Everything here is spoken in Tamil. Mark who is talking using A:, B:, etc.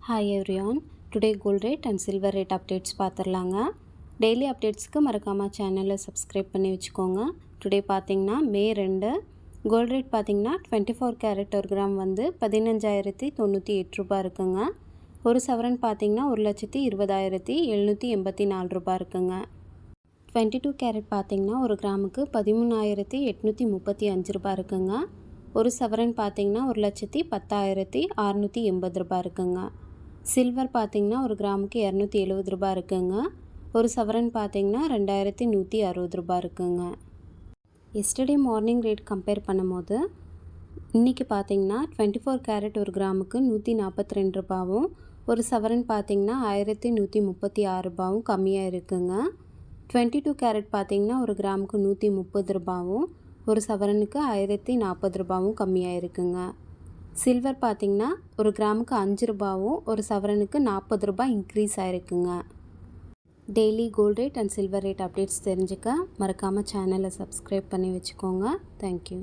A: Hi everyone. Today gold rate and silver rate updates பார்த்துடலாங்க. டெய்லி அப்டேட்ஸ்க்கு மறக்காம சேனலை சப்ஸ்கிரைப் பண்ணி வச்சுக்கோங்க. டுடே பார்த்தீங்கன்னா மே 2 கோல்ட் ரேட் பார்த்தீங்கன்னா 24 கேரட் ஒரு கிராம் வந்து 15,098 ரூபாய் இருக்குங்க. ஒரு சவரன் பார்த்தீங்கன்னா 1,20,784 ரூபாய் இருக்குங்க. 22 கேரட் பார்த்தீங்கன்னா ஒரு கிராமுக்கு 13,835 ரூபாய் இருக்குங்க. ஒரு சவரன் பார்த்தீங்கன்னா 1,10,680 ரூபாய் இருக்குங்க. சில்வர் பார்த்தீங்கன்னா ஒரு கிராமுக்கு 270 ரூபாய் இருக்குங்க. ஒரு சவரன் பார்த்தீங்கன்னா 2,160 ரூபாய் இருக்குங்க. எஸ்டர்டே மார்னிங் ரேட் கம்பேர் பண்ணும்போது இன்றைக்கி பார்த்தீங்கன்னா 24 கேரட் ஒரு கிராமுக்கு 142 ரூபாயும் ஒரு சவரன் பார்த்தீங்கன்னா 1,136 ரூபாயும் கம்மியாக இருக்குங்க. 22 கேரட் பார்த்தீங்கன்னா ஒரு கிராமுக்கு 130 ரூபாயும் ஒரு சவரனுக்கு 1,040 ரூபாயும் கம்மியாக இருக்குங்க. சில்வர் பார்த்திங்கன்னா ஒரு கிராமுக்கு 5 ரூபாயும் ஒரு சவரனுக்கு 40 ரூபாய் இன்க்ரீஸ் ஆகிருக்குங்க. Daily gold rate and silver rate updates தெரிஞ்சுக்க மறக்காமல் சேனலை சப்ஸ்கிரைப் பண்ணி வச்சுக்கோங்க. தேங்க்யூ.